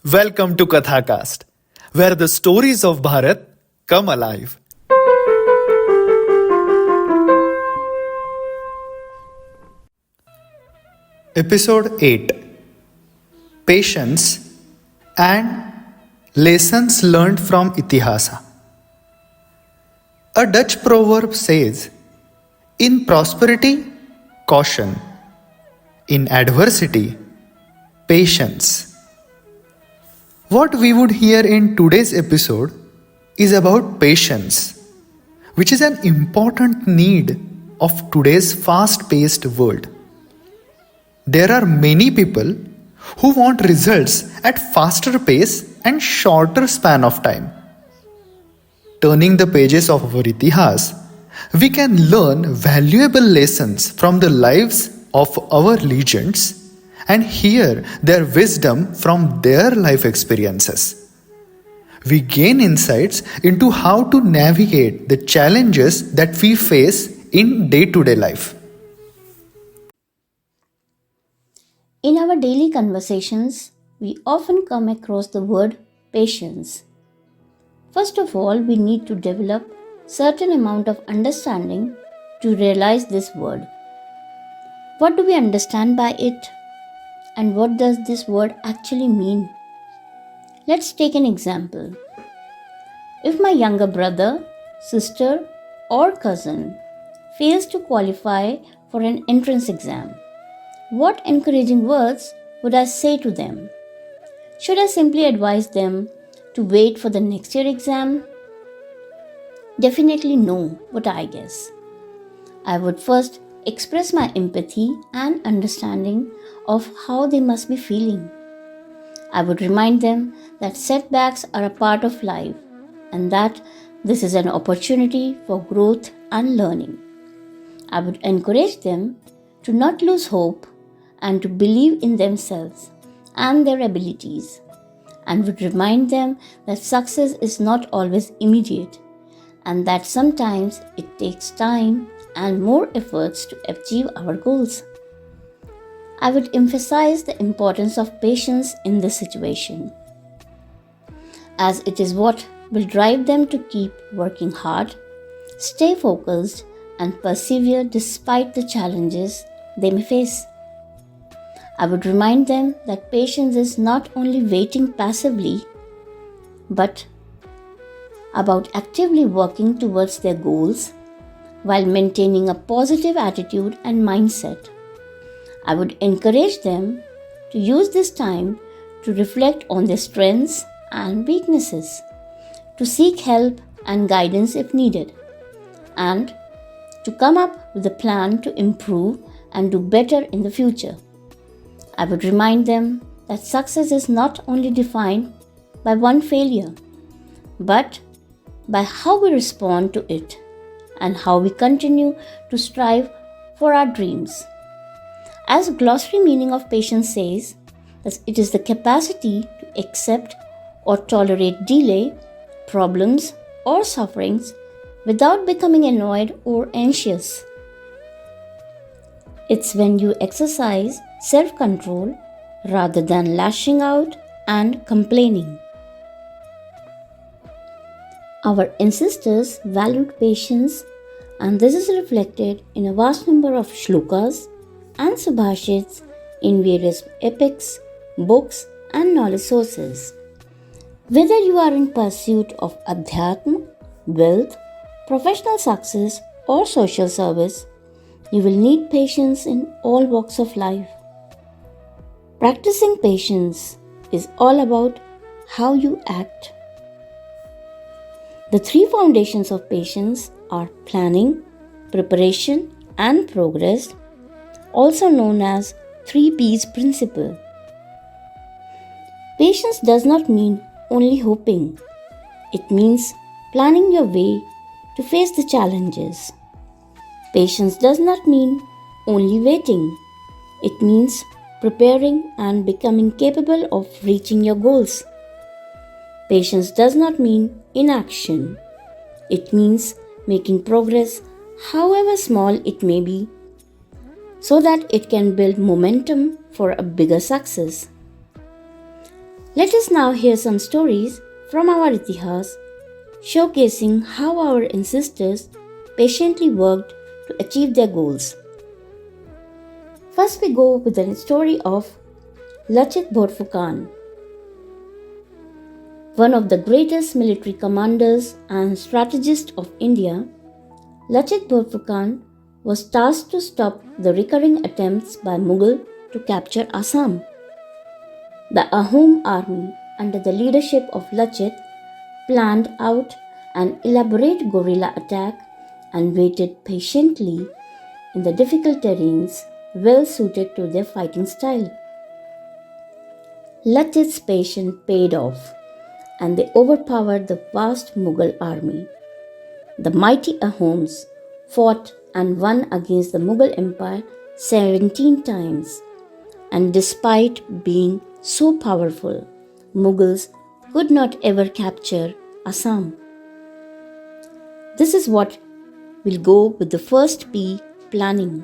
Welcome to Kathakast, where the stories of Bharat come alive. Episode 8: Patience and Lessons Learned from Itihasa. A Dutch proverb says, "In prosperity, caution. In adversity, patience." What we would hear in today's episode is about patience, which is an important need of today's fast-paced world. There are many people who want results at faster pace and shorter span of time. Turning the pages of our Itihas, we can learn valuable lessons from the lives of our legends and hear their wisdom from their life experiences. We gain insights into how to navigate the challenges that we face in day-to-day life. In our daily conversations, we often come across the word patience. First of all, we need to develop certain amount of understanding to realize this word. What do we understand by it? And what does this word actually mean? Let's take an example. If my younger brother, sister, or cousin fails to qualify for an entrance exam, what encouraging words would I say to them? Should I simply advise them to wait for the next year exam? Definitely no, what I guess. I would first express my empathy and understanding of how they must be feeling. I would remind them that setbacks are a part of life and that this is an opportunity for growth and learning. I would encourage them to not lose hope and to believe in themselves and their abilities, and would remind them that success is not always immediate and that sometimes it takes time and more efforts to achieve our goals. I would emphasize the importance of patience in this situation, as it is what will drive them to keep working hard, stay focused, and persevere despite the challenges they may face. I would remind them that patience is not only waiting passively, but about actively working towards their goals while maintaining a positive attitude and mindset. I would encourage them to use this time to reflect on their strengths and weaknesses, to seek help and guidance if needed, and to come up with a plan to improve and do better in the future. I would remind them that success is not only defined by one failure, but by how we respond to it and how we continue to strive for our dreams. As glossary meaning of patience says, that it is the capacity to accept or tolerate delay, problems, or sufferings without becoming annoyed or anxious. It's when you exercise self-control rather than lashing out and complaining. Our ancestors valued patience, and this is reflected in a vast number of shlokas and subhashits in various epics, books, and knowledge sources. Whether you are in pursuit of adhyatma, wealth, professional success, or social service, you will need patience in all walks of life. Practicing patience is all about how you act. The three foundations of patience are planning, preparation, and progress, also known as 3P's principle. Patience does not mean only hoping. It means planning your way to face the challenges. Patience does not mean only waiting. It means preparing and becoming capable of reaching your goals. Patience does not mean inaction. It means making progress, however small it may be, so that it can build momentum for a bigger success. Let us now hear some stories from our Itihas, showcasing how our ancestors patiently worked to achieve their goals. First, we go with the story of Lachit Borphukan, one of the greatest military commanders and strategists of India. Lachit Borphukan was tasked to stop the recurring attempts by Mughal to capture Assam. The Ahom army, under the leadership of Lachit, planned out an elaborate guerrilla attack and waited patiently in the difficult terrains well suited to their fighting style. Lachit's patience paid off, and they overpowered the vast Mughal army. The mighty Ahoms fought and won against the Mughal Empire 17 times, and despite being so powerful, Mughals could not ever capture Assam. This is what will go with the first P, planning.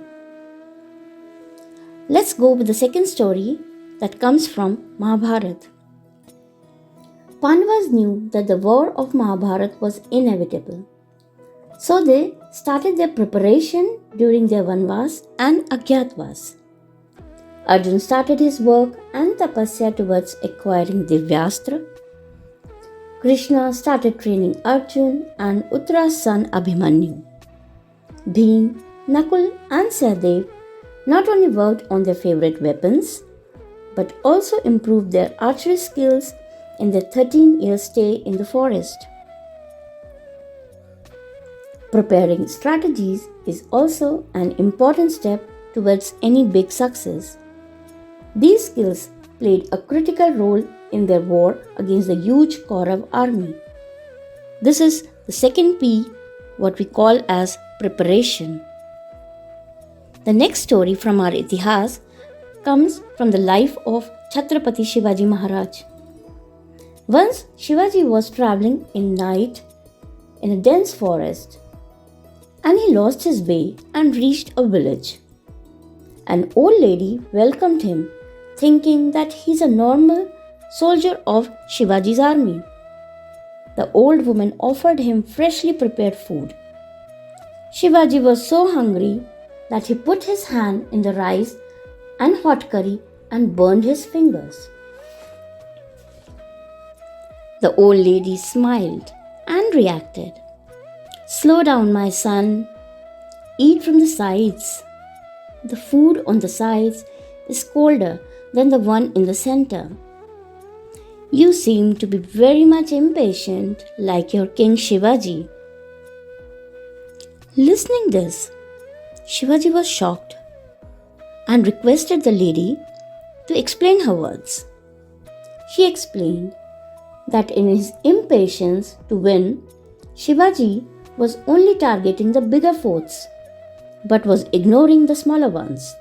Let's go with the second story that comes from Mahabharata. Pandavas knew that the war of Mahabharata was inevitable. So they started their preparation during their Vanvas and Agyatvas. Arjun started his work and tapasya towards acquiring Divyastra. Krishna started training Arjun and Uttara's son Abhimanyu. Bhim, Nakul and Sahadev not only worked on their favorite weapons, but also improved their archery skills in their 13-year stay in the forest. Preparing strategies is also an important step towards any big success. These skills played a critical role in their war against the huge Kaurav army. This is the second P, what we call as preparation. The next story from our Itihas comes from the life of Chhatrapati Shivaji Maharaj. Once Shivaji was traveling in night in a dense forest, and he lost his way and reached a village. An old lady welcomed him, thinking that he's a normal soldier of Shivaji's army. The old woman offered him freshly prepared food. Shivaji was so hungry that he put his hand in the rice and hot curry and burned his fingers. The old lady smiled and reacted. "Slow down, my son. Eat from the sides. The food on the sides is colder than the one in the center. You seem to be very much impatient, like your King Shivaji." Listening this, Shivaji was shocked and requested the lady to explain her words. She explained that in his impatience to win, Shivaji was only targeting the bigger forts, but was ignoring the smaller ones.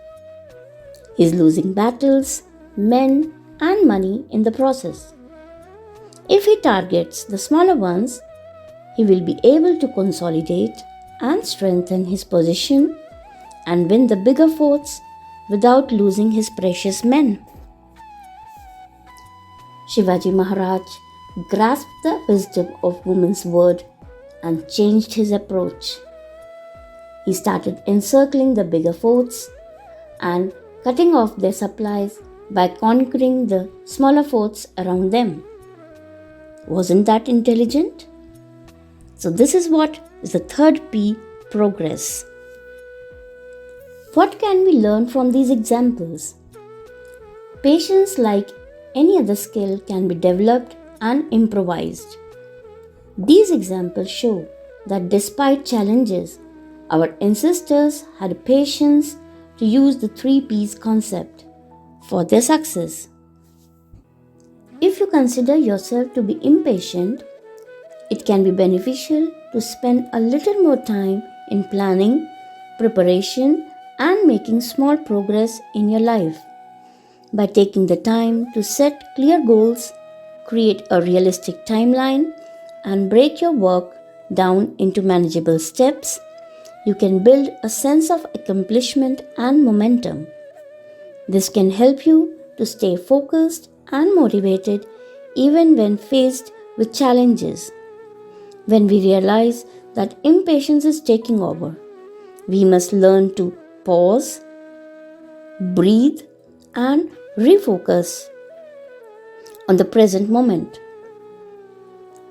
He is losing battles, men, and money in the process. If he targets the smaller ones, he will be able to consolidate and strengthen his position and win the bigger forts without losing his precious men. Shivaji Maharaj grasped the wisdom of woman's word and changed his approach. He started encircling the bigger forts and cutting off their supplies by conquering the smaller forts around them. Wasn't that intelligent? So this is what is the third P, progress. What can we learn from these examples? Patience, like any other skill, can be developed and improvised. These examples show that despite challenges, our ancestors had patience to use the 3 P's concept for their success. If you consider yourself to be impatient, it can be beneficial to spend a little more time in planning, preparation, and making small progress in your life. By taking the time to set clear goals, create a realistic timeline, and break your work down into manageable steps, you can build a sense of accomplishment and momentum. This can help you to stay focused and motivated even when faced with challenges. When we realize that impatience is taking over, we must learn to pause, breathe, and refocus on the present moment.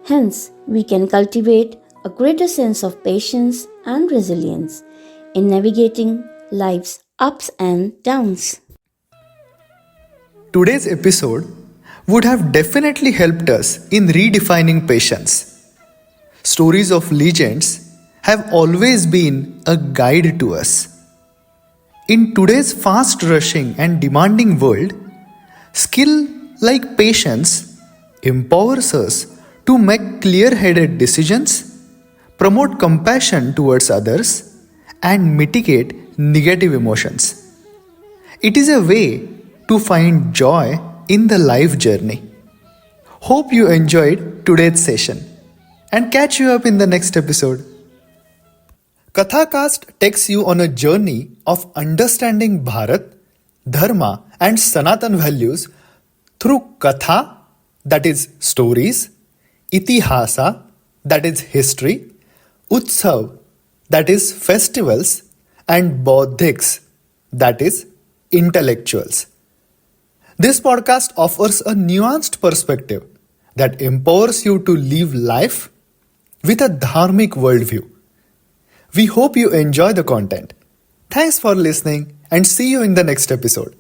Hence, we can cultivate a greater sense of patience and resilience in navigating life's ups and downs. Today's episode would have definitely helped us in redefining patience. Stories of legends have always been a guide to us. In today's fast rushing and demanding world, skill like patience empowers us to make clear-headed decisions, promote compassion towards others, and mitigate negative emotions. It is a way to find joy in the life journey. Hope you enjoyed today's session and catch you up in the next episode. Kathacast takes you on a journey of understanding Bharat, Dharma, and Sanatan values through Katha, that is stories, Itihasa, that is history, Utsav, that is festivals, and Bodhiks, that is intellectuals. This podcast offers a nuanced perspective that empowers you to live life with a dharmic worldview. We hope you enjoy the content. Thanks for listening and see you in the next episode.